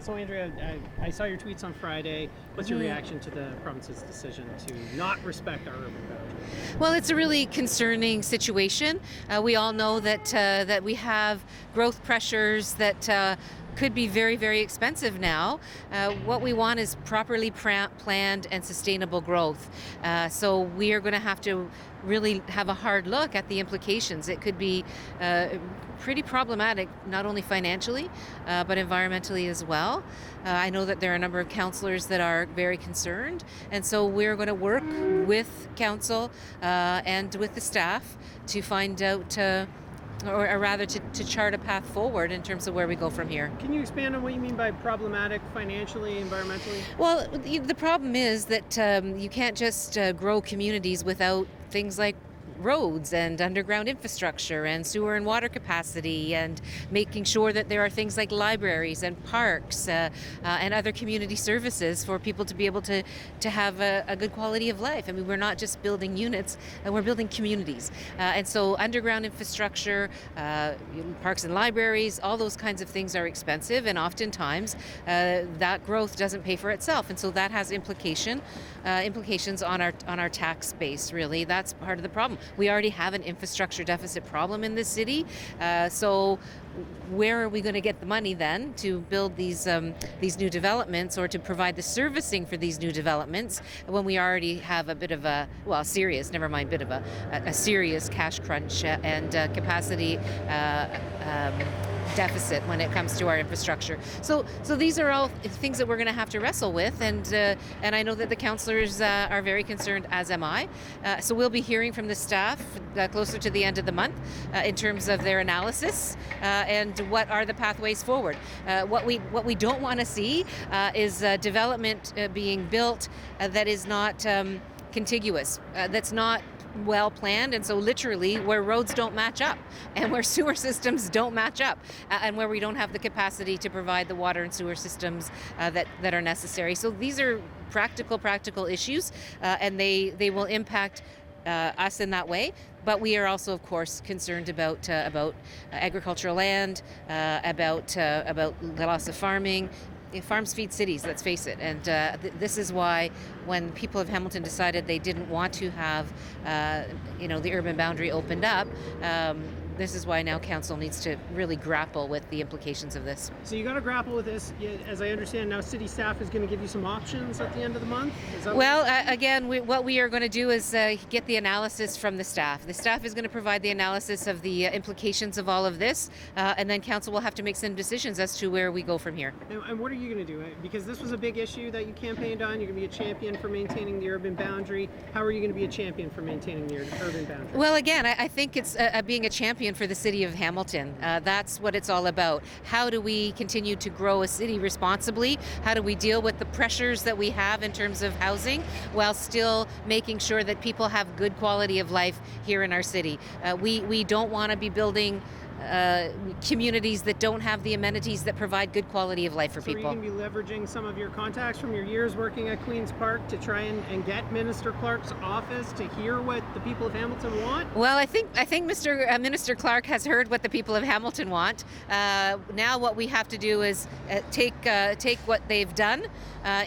So Andrea, I saw your tweets on Friday. What's your reaction to the province's decision to not respect our urban boundary? Well, it's a really concerning situation. We all know that we have growth pressures that could be very, very expensive now. What we want is properly planned and sustainable growth. So we are going to have to really have a hard look at the implications. It could be pretty problematic, not only financially, but environmentally as well. I know that there are a number of councillors that are very concerned, and so we're going to work with council and with the staff to find out or rather to chart a path forward in terms of where we go from here. Can you expand on what you mean by problematic financially, environmentally? Well, the problem is that you can't just grow communities without things like roads and underground infrastructure and sewer and water capacity, and making sure that there are things like libraries and parks and other community services for people to be able to have a good quality of life. I mean, we're not just building units, we're building communities. And so underground infrastructure, parks and libraries, all those kinds of things are expensive, and oftentimes that growth doesn't pay for itself. And so that has implications on our tax base, really. That's part of the problem. We already have an infrastructure deficit problem in this city, so where are we going to get the money then to build these new developments, or to provide the servicing for these new developments, when we already have a bit of a serious cash crunch and capacity deficit when it comes to our infrastructure. So these are all things that we're going to have to wrestle with, and I know that the councillors are very concerned, as am I. So we'll be hearing from the staff closer to the end of the month in terms of their analysis and what are the pathways forward. What we don't want to see is development being built that is not contiguous, that's not well planned, and so literally where roads don't match up and where sewer systems don't match up, and where we don't have the capacity to provide the water and sewer systems that are necessary. So these are practical issues, and they will impact us in that way. But we are also, of course, concerned about agricultural land, about the loss of farming. Farms feed cities, let's face it, and this is why when people of Hamilton decided they didn't want to have the urban boundary opened up, this is why now council needs to really grapple with the implications of this. So you got to grapple with this. As I understand now, city staff is going to give you some options at the end of the month? What we are going to do is get the analysis from the staff. The staff is going to provide the analysis of the implications of all of this, and then council will have to make some decisions as to where we go from here. And what are you going to do? Because this was a big issue that you campaigned on. You're going to be a champion for maintaining the urban boundary. How are you going to be a champion for maintaining the urban boundary? Well, again, I think it's being a champion for the city of Hamilton. That's what it's all about. How do we continue to grow a city responsibly? How do we deal with the pressures that we have in terms of housing, while still making sure that people have good quality of life here in our city? We don't want to be building communities that don't have the amenities that provide good quality of life for people. So are you going to be leveraging some of your contacts from your years working at Queen's Park to try and get Minister Clark's office to hear what the people of Hamilton want? Well, I think Minister Clark has heard what the people of Hamilton want. Now what we have to do is take what they've done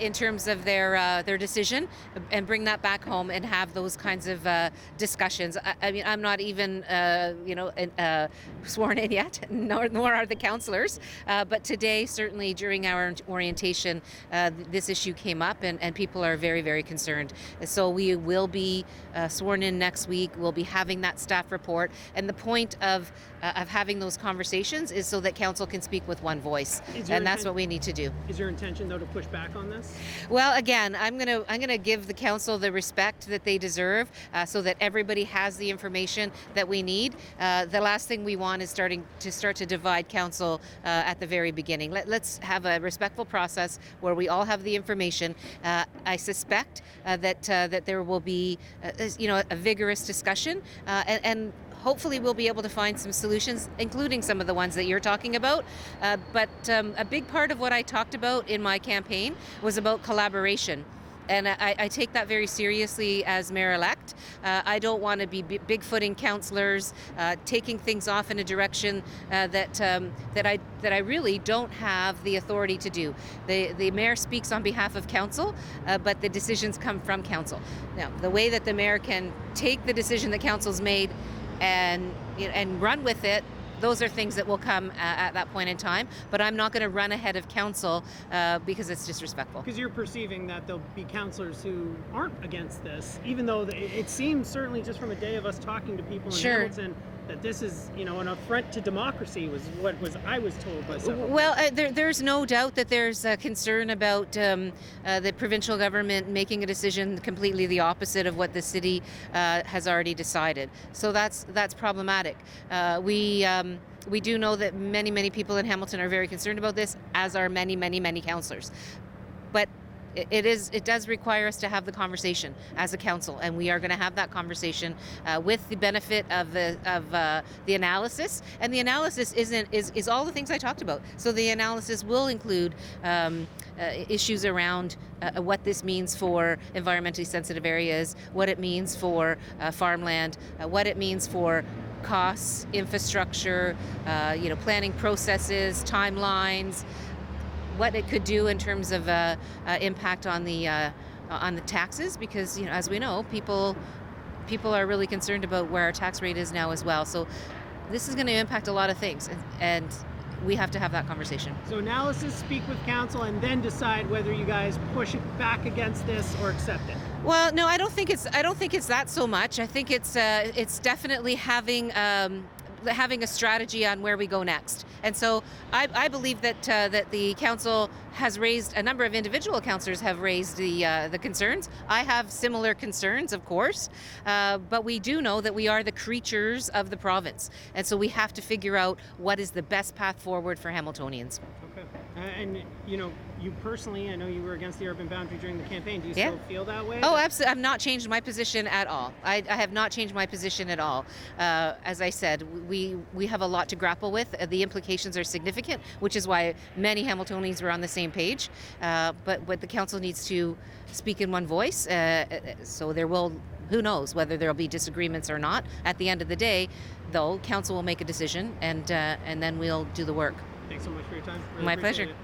in terms of their decision and bring that back home and have those kinds of discussions. I mean, I'm not even sworn in yet, nor are the councillors. But today, certainly during our orientation, this issue came up, and people are very, very concerned. So we will be sworn in next week. We'll be having that staff report, and the point of having those conversations is so that council can speak with one voice, and that's what we need to do. Is your intention, though, to push back on this? Well, again, I'm gonna give the council the respect that they deserve, so that everybody has the information that we need. The last thing we want is start to divide council at the very beginning. Let's have a respectful process where we all have the information. I suspect that there will be a vigorous discussion, and hopefully we'll be able to find some solutions, including some of the ones that you're talking about. But a big part of what I talked about in my campaign was about collaboration. and I take that very seriously as mayor-elect. I don't want to be bigfooting councillors, taking things off in a direction that I really don't have the authority to do. The mayor speaks on behalf of council, but the decisions come from council. Now, the way that the mayor can take the decision that council's made and run with it, those are things that will come at that point in time, but I'm not going to run ahead of council because it's disrespectful. Because you're perceiving that there'll be councillors who aren't against this, even though it seems, certainly just from a day of us talking to people in Hamilton, that this is, an affront to democracy was what I was told by several. Well, there's no doubt that there's a concern about the provincial government making a decision completely the opposite of what the city has already decided. So that's problematic. We do know that many people in Hamilton are very concerned about this, as are many councillors. But it does require us to have the conversation as a council, and we are going to have that conversation with the benefit of the analysis. And the analysis is all the things I talked about. So the analysis will include issues around what this means for environmentally sensitive areas, what it means for farmland, what it means for costs, infrastructure, planning processes, timelines, what it could do in terms of impact on the taxes, because as we know, people are really concerned about where our tax rate is now as well. So this is going to impact a lot of things, and we have to have that conversation. So analysis, speak with council, and then decide whether you guys push it back against this or accept it. Well, no, I don't think it's that so much. I think it's definitely having a strategy on where we go next. And so I believe that the council has raised, a number of individual councillors have raised the concerns. I have similar concerns, of course, but we do know that we are the creatures of the province. And so we have to figure out what is the best path forward for Hamiltonians. Okay. And you personally, I know you were against the urban boundary during the campaign. Do you still feel that way? Oh, absolutely. I've not changed my position at all. I have not changed my position at all. As I said, we have a lot to grapple with. The implications are significant, which is why many Hamiltonians were on the same page. But the council needs to speak in one voice. So there will, who knows whether there will be disagreements or not. At the end of the day, though, council will make a decision, and then we'll do the work. Thanks so much for your time. Really My pleasure. it.